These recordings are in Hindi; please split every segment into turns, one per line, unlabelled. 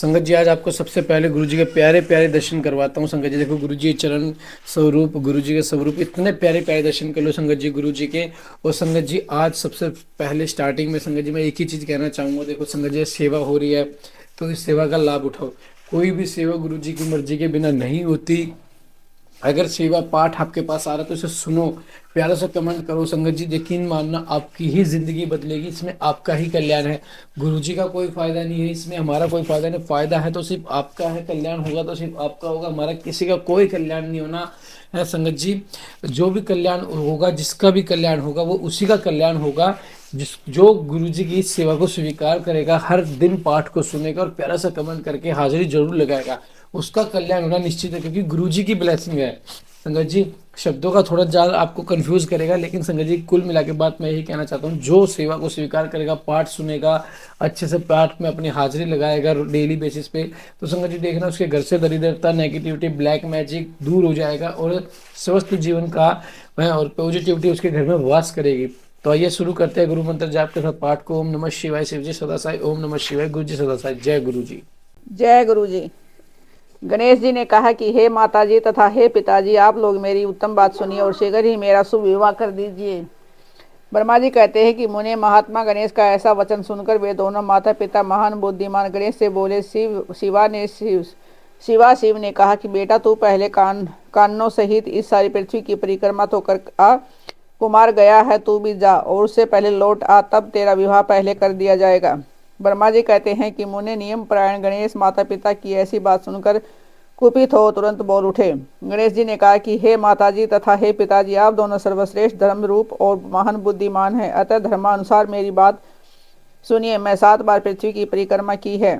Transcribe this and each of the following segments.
संगत जी, आज आपको सबसे पहले गुरु जी के प्यारे प्यारे दर्शन करवाता हूँ। संगत जी देखो, गुरु जी चरण स्वरूप, गुरु जी के स्वरूप इतने प्यारे प्यारे दर्शन कर लो संगत जी गुरु जी के। और संगत जी आज सबसे पहले स्टार्टिंग में संगत जी मैं एक ही चीज़ कहना चाहूँगा। देखो संगत जी, सेवा हो रही है तो इस सेवा का लाभ उठाओ। कोई भी सेवा गुरु जी की मर्जी के बिना नहीं होती। अगर सेवा पाठ आपके पास आ रहा है तो इसे सुनो, प्यारा सा कमेंट करो। संगत जी यकीन मानना, आपकी ही जिंदगी बदलेगी, इसमें आपका ही कल्याण है। गुरु जी का कोई फायदा नहीं है, इसमें हमारा कोई फायदा नहीं। फायदा है तो सिर्फ आपका है, कल्याण होगा तो सिर्फ आपका होगा, हमारा किसी का कोई कल्याण नहीं होना है। संगत जी, जो भी कल्याण होगा, जिसका भी कल्याण होगा, वो उसी का कल्याण होगा जिस जो गुरु जी की इस सेवा को स्वीकार करेगा, हर दिन पाठ को सुनेगा और प्यारा सा कमेंट करके हाजिरी जरूर लगाएगा, उसका कल्याण होना निश्चित है, क्योंकि गुरु जी की ब्लेसिंग है। संगत जी, शब्दों का थोड़ा ज़्यादा आपको कंफ्यूज करेगा, लेकिन संगत जी कुल मिला के बात मैं यही कहना चाहता हूँ, जो सेवा को स्वीकार करेगा, पाठ सुनेगा, अच्छे से पाठ में अपनी हाजिरी लगाएगा डेली बेसिस पे, तो संगत जी देखना उसके घर से दरिद्रता, नेगेटिविटी, ब्लैक मैजिक दूर हो जाएगा और स्वस्थ जीवन का वह और पॉजिटिविटी उसके घर में वास करेगी। तो आइए शुरू करते हैं गुरु मंत्र जाप के साथ पाठ को। ओम नमः शिवाय, शिव जी सदा साई। ओम नमः शिवाय, गुरु जी सदा साई। जय गुरु जी।
जय गुरु जी। गणेश जी ने कहा कि हे माताजी तथा हे पिताजी, आप लोग मेरी उत्तम बात सुनिए और शीघ्र ही मेरा शुभ विवाह कर दीजिए। ब्रह्मा जी कहते हैं कि मुने महात्मा गणेश का ऐसा वचन सुनकर वे दोनों माता पिता महान बुद्धिमान गणेश से बोले। शिव ने कहा कि बेटा, तू पहले कानों सहित इस सारी पृथ्वी की परिक्रमा तो कर आ। कुमार गया है, तू भी जा और उससे पहले लौट आ, तब तेरा विवाह पहले कर दिया जाएगा। ब्रह्मा जी कहते हैं कि मुने नियम परायण गणेश माता पिता की ऐसी बात सुनकर कुपित हो तुरंत बोल उठे। गणेश जी ने कहा कि हे माताजी तथा हे पिताजी, आप दोनों सर्वश्रेष्ठ धर्म रूप और महान बुद्धिमान हैं, अतः धर्मानुसार मेरी बात सुनिए। मैं 7 बार पृथ्वी की परिक्रमा की है,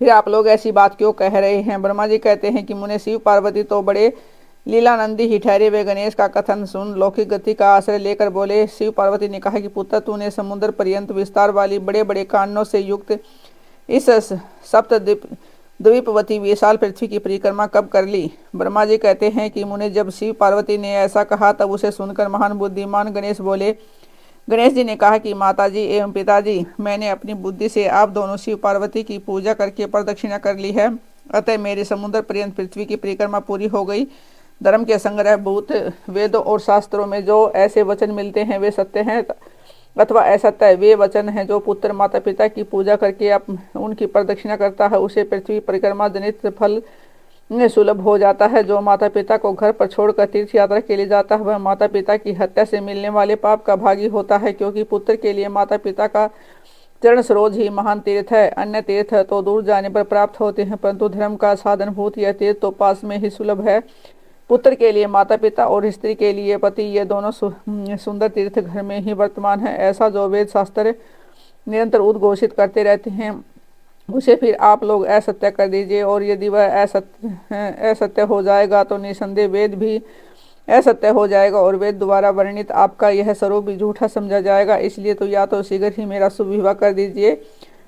फिर आप लोग ऐसी बात क्यों कह रहे हैं। ब्रह्मा जी कहते हैं कि मुने शिव पार्वती तो बड़े लीलानंदी ही ठहरे। वे गणेश का कथन सुन लौकिक गति का आश्रय लेकर बोले। शिव पार्वती ने कहा कि पुत्र, तूने समुद्र पर्यंत विस्तार वाली बड़े बड़े कानों से युक्त इस सप्त द्वीपवती विशाल पृथ्वी की परिक्रमा कब कर ली। ब्रह्मा जी कहते हैं कि मुने, जब शिव पार्वती ने ऐसा कहा तब उसे सुनकर महान बुद्धिमान गणेश बोले। गणेश जी ने कहा कि माताजी एवं पिताजी, मैंने अपनी बुद्धि से आप दोनों शिव पार्वती की पूजा करके प्रदक्षिणा कर ली है, अतः मेरे समुद्र पर्यंत पृथ्वी की परिक्रमा पूरी हो गई। धर्म के संग्रह भूत वेदों और शास्त्रों में जो ऐसे वचन मिलते हैं वे सत्य हैं अथवा असत्य है। वे वचन हैं जो पुत्र माता पिता की पूजा करके उनकी प्रदक्षिणा करता है, उसे पृथ्वी परिक्रमा जनित फल सुलभ हो जाता है। जो माता पिता को घर पर छोड़कर तीर्थ यात्रा के लिए जाता है, वह माता पिता की हत्या से मिलने वाले पाप का भागी होता है, क्योंकि पुत्र के लिए माता पिता का चरण सरोज ही महान तीर्थ है। अन्य तीर्थ तो दूर जाने पर प्राप्त होते हैं, परंतु धर्म का साधनभूत यह तीर्थ तो पास में ही सुलभ है। पुत्र के लिए माता पिता और स्त्री के लिए पति, ये दोनों सुंदर तीर्थ घर में ही वर्तमान है। ऐसा जो वेद शास्त्र निरंतर उद्घोषित करते रहते हैं, उसे फिर आप लोग असत्य कर दीजिए। और यदि वह असत्य हो जाएगा तो निसंदेह वेद भी असत्य हो जाएगा और वेद द्वारा वर्णित आपका यह स्वरूप भी झूठा समझा जाएगा। इसलिए तो या तो शीघ्र ही मेरा शुभ विवाह कर दीजिए,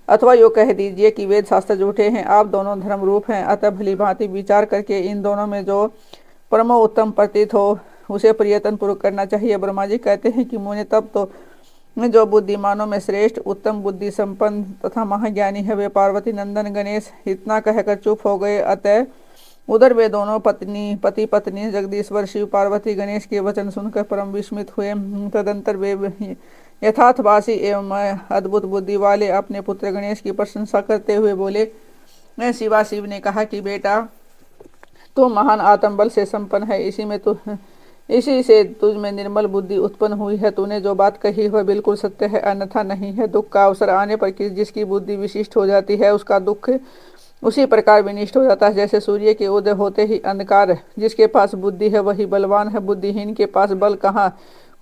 अथवा यो कह दीजिए कि वेद शास्त्र झूठे हैं, आप दोनों धर्म रूप हैं। अतः भली भांति विचार करके इन दोनों में जो परमो उत्तम प्रतीत हो उसे प्रयत्न पूर्वक करना चाहिए। ब्रह्मा जी कहते हैं कि मुने, तब तो जो बुद्धिमानों में श्रेष्ठ, उत्तम बुद्धि संपन्न तथा महाज्ञानी है, वे पार्वती नंदन गणेश इतना कहकर चुप हो गए। अतः उधर वे दोनों पति पत्नी जगदीश्वर शिव पार्वती गणेश के वचन सुनकर परम विस्मित हुए। तदंतर वे यथार्थवासी एवं अद्भुत बुद्धि वाले अपने पुत्र गणेश की प्रशंसा करते हुए बोले। शिव ने कहा कि बेटा, तू महान आत्मबल से संपन्न है, इसी से तुझ में निर्मल बुद्धि उत्पन्न हुई है। तूने जो बात कही वह बिल्कुल सत्य है, अन्यथा नहीं है। दुख का अवसर आने पर जिसकी बुद्धि विशिष्ट हो जाती है, उसका दुख उसी प्रकार विनिष्ट हो जाता है, जैसे सूर्य के उदय होते ही अंधकार। जिसके पास बुद्धि है वही बलवान है, बुद्धिहीन के पास बल कहाँ।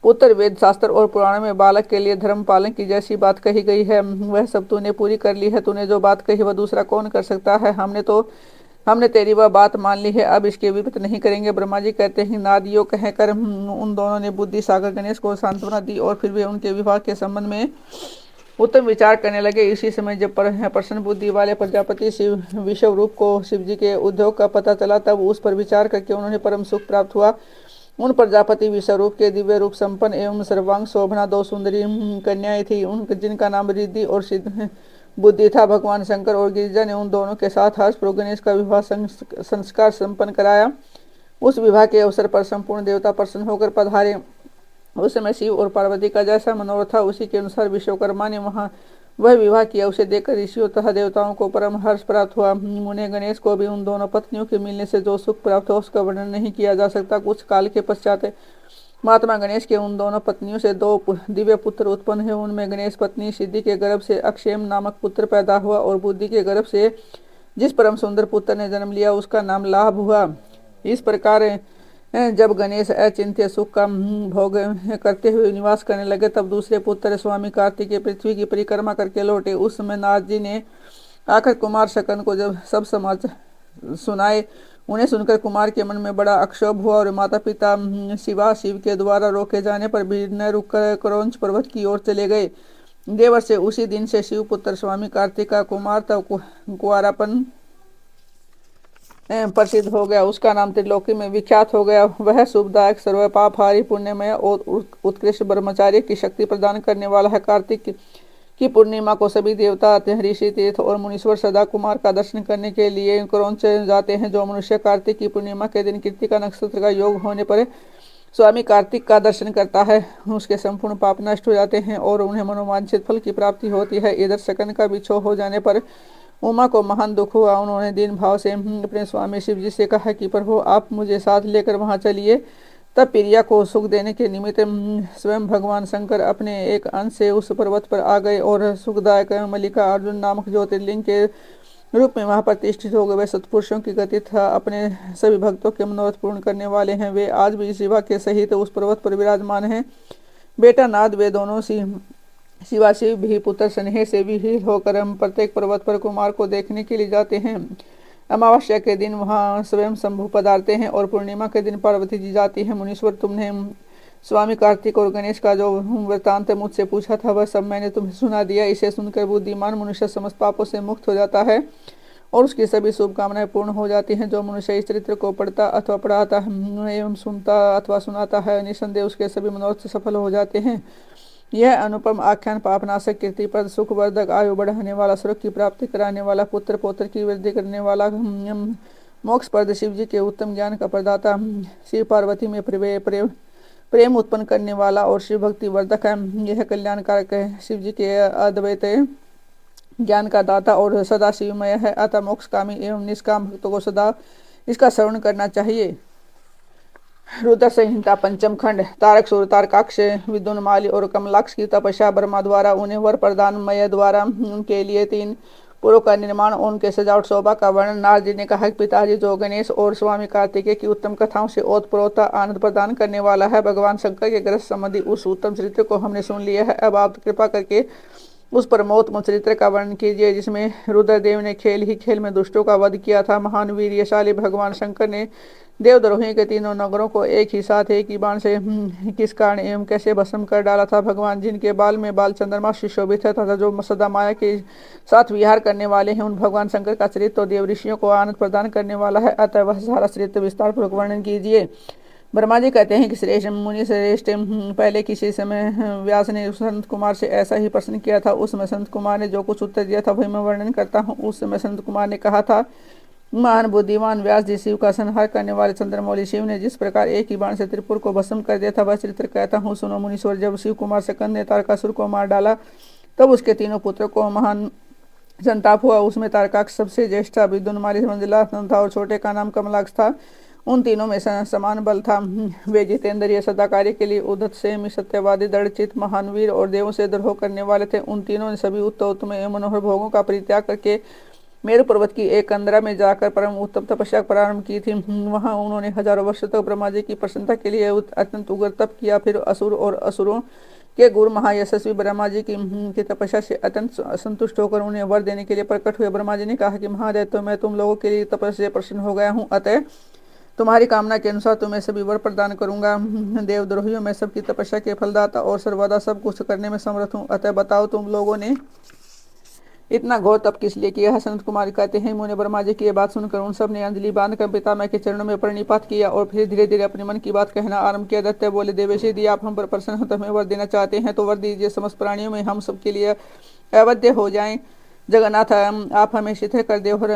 पुत्र, वेद शास्त्र और पुराण में बालक के लिए धर्म पालन की जैसी बात कही गई है, वह सब तूने पूरी कर ली है। तूने जो बात कही वह दूसरा कौन कर सकता है। हमने तेरी वह बात मान ली है, अब इसके विपरीत नहीं करेंगे। ब्रह्मा जी कहते हैं, नादियों कहकर उन दोनों ने बुद्धि सागर गणेश को सांत्वना दी और फिर वे उनके विवाह के संबंध में उत्तम विचार करने लगे। इसी समय जब प्रसन्न बुद्धि वाले प्रजापति विश्व रूप को शिव जी के उद्योग का पता चला, तब उस पर विचार करके उन्होंने परम सुख प्राप्त हुआ। उन प्रजापति विश्वरूप के दिव्य रूप संपन्न एवं सर्वांग शोभना 2 सुंदरी कन्याएं थी, जिनका नाम रिद्धि और बुद्धि था। भगवान शंकर और गिरिजा ने उन दोनों के साथ हर्षपूर्वक गणेश का विवाह संस्कार संपन्न कराया। उस विवाह के अवसर पर संपूर्ण देवता प्रसन्न होकर पधारे। उस समय शिव और पार्वती का जैसा मनोरथ था उसी के अनुसार विश्वकर्मा ने वह विवाह किया। उसे देखकर ऋषियों तथा देवताओं को परम हर्ष प्राप्त हुआ। मुने गणेश को भी उन दोनों पत्नियों के मिलने से जो सुख प्राप्त हुआ उसका वर्णन नहीं किया जा सकता। कुछ काल के पश्चात महात्मा गणेश के उन दोनों पत्नियों से दो दिव्य पुत्र उत्पन्न हुए। उनमें गणेश पत्नी सिद्धि के गर्भ से अक्षेम नामक पुत्र पैदा हुआ और बुद्धि के गर्भ से जिस परम सुंदर पुत्र ने जन्म लिया उसका नाम लाभ हुआ। इस प्रकार जब गणेश अचिंत्य सुख का भोग करते हुए निवास करने लगे तब दूसरे पुत्र स्वामी कार्तिकेय पृथ्वी की परिक्रमा करके लौटे। उस समय नारद जी ने आकर कुमार शकन को जब सब समाचार सुनाए। उन्हें सुनकर कुमार के मन में बड़ा अक्षोभ हुआ और माता पिता शिव के द्वारा रोके जाने पर भी न रुककर क्रौंच पर्वत की ओर चले गए। देवर्षि उसी दिन से शिव पुत्र स्वामी कार्तिक का कुमार तब कुआरापन प्रसिद्ध हो गया। उसका नाम त्रिलोकी में विख्यात हो गया। वह शुभदायक सर्व पापहारी पुण्यमय और उत्कृष्ट ब्रह्मचार्य की शक्ति प्रदान करने वाला है। कार्तिक की पूर्णिमा को सभी देवता ऋषि तीर्थ और मुनीश्वर सदा कुमार का दर्शन करने के लिए क्रौंच जाते हैं। जो मनुष्य कार्तिक की पूर्णिमा के दिन कृत्तिका नक्षत्र का योग होने पर स्वामी कार्तिक का दर्शन करता है उसके संपूर्ण पाप नष्ट हो जाते हैं और उन्हें मनोवांछित फल की प्राप्ति होती है। इधर शकन का बिछोह हो जाने पर उमा को महान दुख हुआ। उन्होंने दीन भाव से अपने स्वामी शिव जी से कहा कि प्रभु आप मुझे साथ लेकर वहां चलिए। तब प्रिया को सुख देने के निमित्त स्वयं भगवान शंकर अपने एक अंश से उस पर्वत पर आ गए और सुखदायक मल्लिका अर्जुन नामक ज्योतिर्लिंग के रूप में वहां प्रतिष्ठित हो गए। वे सत्पुरुषों की गति था अपने सभी भक्तों के मनोरथ पूर्ण करने वाले हैं। वे आज भी शिवा के सहित उस पर्वत पर विराजमान हैं। बेटा नाद वे दोनों शिवाशिव भी पुत्र स्नेह से विहीन होकर हम प्रत्येक पर्वत पर कुमार को देखने के लिए जाते हैं। अमावस्या के दिन वहां स्वयं शंभु पधारते हैं और पूर्णिमा के दिन पार्वती जी जाती है। मुनीश्वर तुमने स्वामी कार्तिक और गणेश का जो वृत्तांत मुझसे पूछा था वह सब मैंने तुम्हें सुना दिया। इसे सुनकर बुद्धिमान मनुष्य समस्त पापों से मुक्त हो जाता है और उसकी सभी शुभकामनाएं पूर्ण हो जाती हैं। जो मनुष्य इस चरित्र को पढ़ता अथवा पढ़ाता है एवं सुनता अथवा सुनाता है निसंदेह उसके सभी मनोरथ सफल हो जाते हैं। यह अनुपम आख्यान पापनाशक कीर्तिप्रद सुखवर्धक आयु बढ़ाने वाला स्वर्ग की प्राप्ति कराने वाला पुत्र पौत्र की वृद्धि करने वाला मोक्षप्रद शिव जी के उत्तम ज्ञान का प्रदाता शिव पार्वती में प्रेम उत्पन्न करने वाला और शिव भक्ति वर्धक है। यह कल्याणकारक है। शिव जी के अद्वैत ज्ञान का दाता और सदा शिवमय है। अतः मोक्षकामी एवं निष्काम भक्तों को सदा इसका श्रवण करना चाहिए। रुद्र संहिता पंचम खंड। तारक सूर्य तारकाक्ष विद्युन्माली और कमलाक्ष की तपस्या ब्रह्मा द्वारा उन्हें वर प्रदान मय द्वारा उनके लिए 3 पुरों का निर्माण और उनके सजावट शोभा का वर्णन। नारद जी ने कहा कि पिताजी जो गणेश और स्वामी कार्तिकेय की उत्तम कथाओं से ओतप्रोता आनंद प्रदान करने वाला है भगवान शंकर के ग्रस्त संबंधी उस उत्तम चरित्र को हमने सुन लिया है। अब आप कृपा करके उस परमोत्तम चरित्र का वर्णन कीजिए जिसमें रुद्रदेव ने खेल ही खेल में दुष्टों का वध किया था। महान वीरशाली भगवान शंकर ने देवद्रोही के 3 नगरों को एक ही साथ एक ही बाण से किस कारण एवं कैसे भस्म कर डाला था। भगवान जिनके बाल में बाल चंद्रमा सुशोभित है तथा जो सदा माया के साथ विहार करने वाले हैं उन भगवान शंकर का चरित्र तो देव ऋषियों को आनंद प्रदान करने वाला है। अतः वह सारा चरित्र विस्तार पूर्वक वर्णन कीजिए। ब्रह्मा जी कहते हैं कि श्रेष्ठ मुनि श्रेष्ठ पहले किसी समय व्यास ने संत कुमार से ऐसा ही प्रश्न किया था। उस समय संत कुमार ने जो कुछ उत्तर दिया था वही मैं वर्णन करता हूँ। उस समय संत कुमार ने कहा था महान बुद्धिमान व्यास जी शिव का संहार करने वाले चंद्रमौली शिव ने जिस प्रकार एक ही बाण से त्रिपुर को भस्म कर दिया था वह चरित्र कहता हूँ सुनो मुनीश्वर। जब शिव कुमार सकंद ने तारकासुर को मार डाला तब उसके 3 पुत्रों को महान संताप हुआ। उसमें तारकाक्ष सबसे ज्येष्ठ था, विद्युन्माली मंजला था और छोटे का नाम कमलाक्ष था। उन तीनों में समान बल था। वे जितेंद्रिय सदा कार्य के लिए उद्धत से सत्यवादी दृढ़चित महान वीर और देवों से द्रोह करने वाले थे। उन तीनों ने सभी उत्तम एवं मनोहर भोगों का परित्याग करके मेरु पर्वत की एक कंदरा में जाकर परम उत्तम तपस्या प्रारंभ की थी। वहां उन्होंने हजारों वर्षों तक ब्रह्मा जी की प्रसन्नता के लिए अत्यंत उग्र तप किया। फिर असुर और असुरों के गुरु महायशस्वी ब्रह्मा जी की तपस्या से अत्यंत असंतुष्ट होकर उन्हें वर देने के लिए प्रकट हुए। ब्रह्मा जी ने कहा कि महादेव तो मैं तुम लोगों के लिए तपस्या से प्रसन्न हो गया हूँ, अतः तुम्हारी कामना के अनुसार तुम्हें सभी वर प्रदान करूंगा। देवद्रोहियों में सबकी तपस्या के फलदाता और सर्वदा सब कुछ करने में समर्थ हूँ, अतः बताओ तुम लोगों ने इतना घोर तप किस लिए किया है। संत कुमार कहते हैं मुने ब्रह्मा जी की यह बात सुनकर उन सब ने अंजलि बांधकर पितामह के चरणों में प्रणिपात किया और फिर धीरे धीरे अपने मन की बात कहना आरंभ किया। दैत्य बोले देवेश यदि आप हम पर प्रसन्न हो तो हमें वर देना चाहते हैं तो वर दीजिए। समस्त प्राणियों में हम सबके लिए अवध्य हो जाएं। जगन्नाथ आप हमें शिथिल कर दे और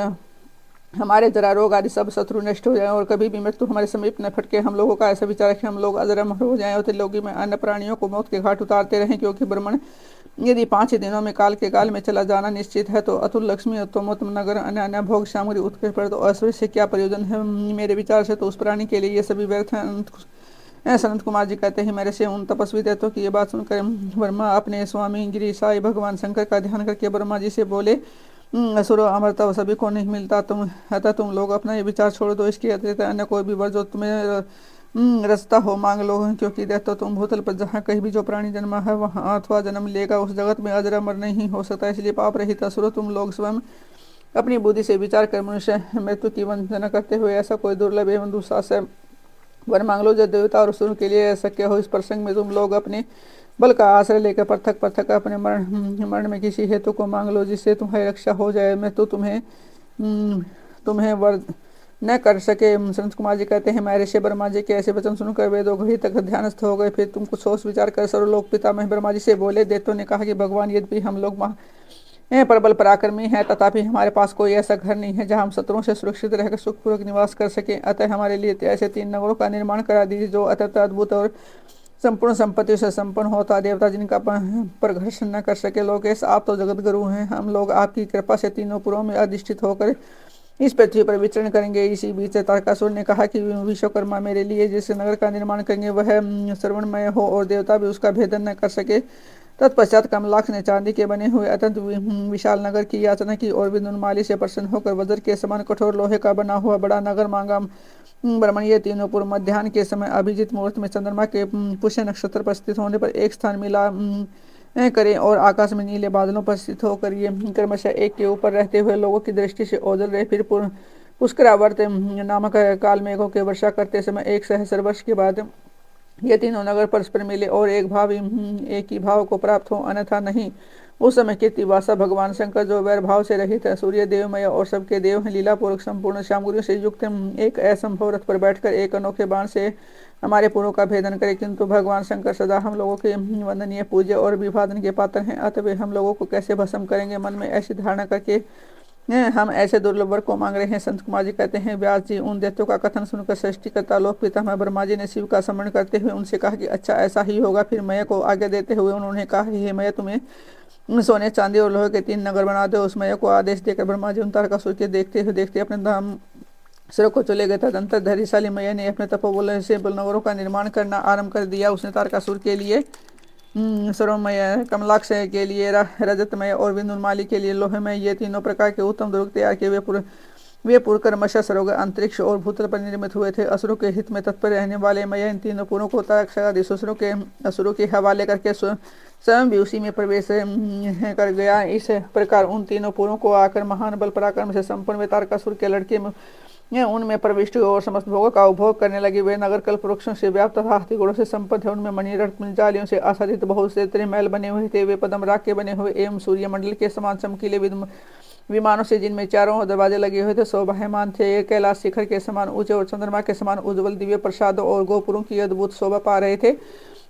हमारे जरा रोग आदि सब शत्रु नष्ट हो जाए और कभी भी मृत्यु हमारे समीप न फटके। हम लोगों का ऐसा विचार है कि हम लोग अजर अमर हो जाएं और त्रिलोकी में अन्य प्राणियों को मौत के घाट उतारते रहें, क्योंकि ब्रह्मण यदि 5 ही दिनों में काल के काल में चला जाना निश्चित है तो अतुल लक्ष्मी उत्तमोत्तम नगर अन्य अन्य भोग सामग्री उत्कृष्ट पर तो ऐश्वर्य से क्या प्रयोजन है। मेरे विचार से तो उस प्राणी के लिए ये सभी व्यर्थ है। सनत कुमार जी कहते हैं, मेरे से उन तपस्वी देवताओं की ये बात सुनकर ब्रह्मा अपने स्वामी गिरी साई भगवान शंकर का ध्यान करके ब्रह्मा जी से बोले, असुरो अमरता सभी को नहीं मिलता, अतः तुम लोग अपना ये विचार छोड़ दो। इसके अतिरिक्त अन्य कोई भी वर जो तुम्हें रचता हो मांग लो, क्योंकि देख तो तुम भूतल पर जहाँ कहीं भी जो प्राणी जन्मा है वहाँ अथवा जन्म लेगा उस जगत में अजर अमर नहीं हो सकता। इसलिए पाप रहित असुरो तुम लोग स्वयं अपनी बुद्धि से विचार कर मनुष्य मृत्यु की वंदना करते हुए ऐसा कोई दुर्लभ एवं दुस्साहस वर मांग लो जो देवता और असुरों के लिए शक्य हो। इस प्रसंग में तुम लोग अपने बल का आश्रय लेकर पृथक पृथक अपने मरण में किसी हेतु को मांग लो जिससे तुम्हारी रक्षा हो जाए। मैं तो तुम्हें वर न कर सके। संत कुमार जी कहते हैं, मैं ऋषि ब्रह्मा जी के ऐसे वचन सुनकर वे 2 घड़ी तक ध्यानस्थ हो गए। फिर तुम कुछ सोच विचार कर सर्वलोक पितामह ब्रह्मा जी से बोले। देवताओं ने कहा कि भगवान, यद्यपि हम लोग प्रबल पराक्रमी है तथापि हमारे पास कोई ऐसा घर नहीं है जहां हम शत्रुओं से सुरक्षित रहकर सुखपूर्वक निवास कर सके। अतः हमारे लिए ऐसे 3 नगरों का निर्माण करा दीजिए जो अत्यंत अद्भुत और संपूर्ण संपत्ति से संपन्न होता, देवता जिनका प्रघर्षण न कर सके। लोकेश, आप तो जगत गुरु हैं, हम लोग आपकी कृपा से तीनों पुरों में अधिष्ठित होकर इस पृथ्वी पर विचरण करेंगे। इसी बीच तारकासुर ने कहा कि विश्वकर्मा मेरे लिए जिस नगर का निर्माण करेंगे वह श्रवणमय हो और देवता भी उसका भेदन न कर सके। तत्पश्चात कमलाक्ष ने चांदी के बने हुए अत्यंत विशाल नगर की याचना की और विद्युन्माली से प्रसन्न होकर वज्र के समान कठोर लोहे का बना हुआ बड़ा नगर मांगा। ब्रह्मण ये तीनों पूर्व मध्याह्न के समय अभिजीत मुहूर्त में चंद्रमा के पुष्य नक्षत्र पर स्थित होने पर एक स्थान मिला करें और आकाश में नीले बादलों पर स्थित होकर ये क्रमशः एक के ऊपर रहते हुए लोगों की दृष्टि से ओझल रहे। फिर पुष्करावर्त नामक काल मेघों के वर्षा करते समय 1 सहस्र वर्ष के बाद ये तीनों नगर परस्पर मिले और एक ही भाव को प्राप्त हो, अन्यथा नहीं। उस समय कीर्तिवासा भगवान शंकर जो वैर भाव से रहित है, सूर्य देवमय और सबके देव हैं, लीला पूर्वक संपूर्ण सामग्रियों से युक्त एक असंभव रथ पर बैठकर एक अनोखे बाण से हमारे पुरों का भेदन करे। किंतु भगवान शंकर सदा हम लोगों के वंदनीय पूज्य और अभिवादन के पात्र हैं, अतः वे हम लोगों को कैसे भस्म करेंगे। मन में ऐसी धारणा करके हम ऐसे दुर्लभ वर को मांग रहे हैं। संत कुमार जी कहते हैं, व्यास जी उन दैत्यों का कथन सुनकर सृष्टिकर्ता लोक पितामह ब्रह्मा जी ने शिव का स्मरण करते हुए उनसे कहा कि अच्छा ऐसा ही होगा। फिर मय को आगे देते हुए उन्होंने कहा, हे मय, तुम्हें सोने चांदी और लोहे के 3 नगर बना दो। उस मय को आदेश देकर ब्रह्मा जी उन तारकासुर के देखते अपने धाम सिरों को चले गए। तदंतर धैर्यशाली मय ने अपने तपोबल से नगरों का निर्माण करना आरंभ कर दिया। उसने तारकासुर के लिए सर्वमय, कमलाक्ष के लिए रजतमय और विंदुनमाली के लिए लोहमय, ये तीनों प्रकार के उत्तम दुर्ग तैयार किए। वे पुर क्रमशः सरोवर, अंतरिक्ष और भूतल पर निर्मित हुए थे। असुरों के हित में तत्पर रहने वाले मय इन तीनों पुरों को असुरों के हवाले करके स्वयं भी उसी में प्रवेश कर गया। इस प्रकार उन तीनों पुरों को आकर महान बल पराक्रम से संपन्न वे तारकासुर के लड़के उनमें प्रविष्ट और समस्त भोगों का उपभोग करने लगे। वे नगर कल्प वृक्षों से व्याप्त तथा हाथी घोड़ों से संपन्न थे। उनमें मणिरत्न जालियों से आसादित बहुत से त्रिमहल बने हुए थे। वे पद्म राग के बने हुए एवं सूर्य मंडल के समान चमकीले विमानों से जिनमें चारों दरवाजे लगे हुए थे शोभायमान थे। कैलाश शिखर के समान ऊंचे और चंद्रमा के समान उज्ज्वल दिव्य प्रसादों और गोपुरों की अद्भुत शोभा पा रहे थे।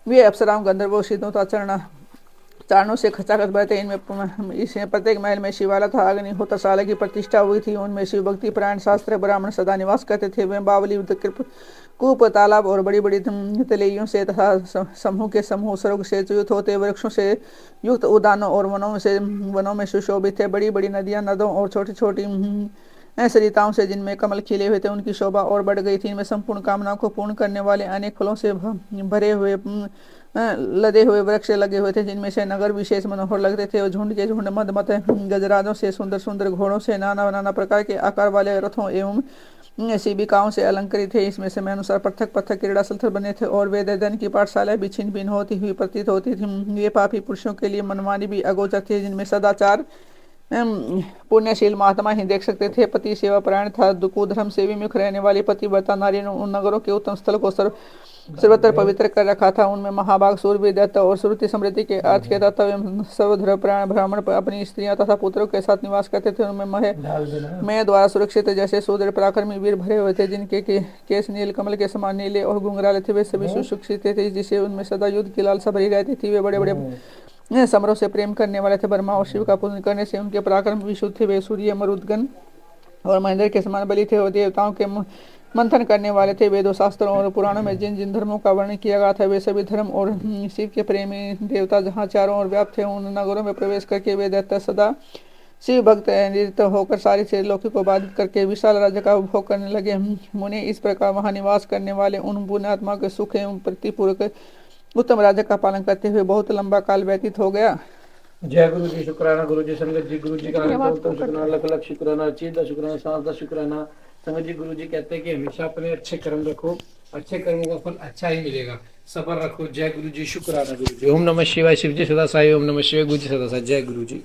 वे अप्सराओं, गंधर्वों, सिद्धों तथा चारणों से खचाखच भरे थे। इसमें प्रत्येक महल में शिवालय तथा अग्निहोत्रशाला की प्रतिष्ठा हुई थी। उनमें शिव भक्ति परायण शास्त्र ब्राह्मण सदा निवास करते थे। वे बावली, कूप, तालाब और बड़ी बड़ी तलेइयों से तथा समूह के समूह स्वर्ग से युक्त होते वृक्षों से युक्त उद्यानों और वनों में सुशोभित थे। बड़ी बड़ी नदियां, नदों और छोटी छोटी सरिताओं से जिनमें कमल खिले हुए थे उनकी शोभा और बढ़ गई थी। इनमें संपूर्ण कामनाओं को पूर्ण करने वाले अनेक फलों से भरे हुए लदे हुए वृक्ष लगे हुए थे, जिनमें से नगर विशेष मनोहर लगते थे और झुंड के झुंड मद मत गजराजों से, सुंदर सुंदर घोड़ों से, नाना नाना प्रकार के आकार वाले रथों एवं शिविकाओं से अलंकृत थे। इसमें समय अनुसार पृथक पृथक क्रीड़ा स्थल बने थे और वेदन की पाठशालाएं भी छिन्न भिन्न होती हुई प्रतीत होती थी। ये पापी पुरुषों के लिए मनमानी भी अगोचर थे, जिनमें सदाचार पुण्यशील महात्मा ही देख सकते थे। पति सेवा परायण था कुधर्म से विमुख रहने वाली पतिव्रता नारी ने उन नगरों के उत्तम स्थल को सर्वत्र पवित्र कर रखा था। उनमें महाभाग सूर्य दत्त और श्रुति समृद्धि के अर्थ के तत्व एवं सर्वधर्म प्राण ब्राह्मण अपनी स्त्रियां तथा पुत्रों के साथ निवास करते थे। उनमें मय द्वारा सुरक्षित जैसे सुदृढ़ पराक्रमी वीर भरे हुए थे, जिनके केस नील कमल के समान नीले और घुंघराले थे। वे सभी सुशिक्षित थे, जिससे उनमें सदा युद्ध की लालसा भरी रहती थी। वे बड़े बड़े समरोह से प्रेम करने वाले थे। ब्रह्मा और शिव का पूजन करने से उनके पराक्रम विशुद्ध थे। वे सूर्य, मरुदगण और महेंद्र के समान बलि थे और देवताओं के मंथन करने वाले थे। वेदों, शास्त्रों और पुराणों में जिन जिन धर्मों का वर्णन किया गया था वे सभी धर्म और शिव के प्रेमी देवता जहाँ चारों ओर व्याप्त थे उन नगरों में प्रवेश करके वे दैत्य सदा शिव भक्त निरत होकर सारी त्रिलोकी को बाधित करके विशाल राज्य का उपभोग करने लगे। मुनि इस प्रकार वहां निवास करने वाले उन पुण्यात्मा के सुख एवं प्रतिपूर्वक उत्तम राज्य का पालन करते हुए बहुत लंबा काल व्यतीत हो गया।
जय गुरु जी, शुक्राना गुरु जी, संगत जी गुरु जी का शुक्राना, लख लख शुक्राना, चीज शुक्राना, सात शुक्राना। संगत जी गुरु जी कहते हैं कि हमेशा अपने अच्छे कर्म रखो, अच्छे कर्मों का फल अच्छा ही मिलेगा। सबर रखो। जय गुरु जी, शुक्राना गुरु जी। ओम नमः शिवाय। शिव जी सदा साई। ओम नमः शिवाय। गुरु जी सदा साई। जय गुरु जी।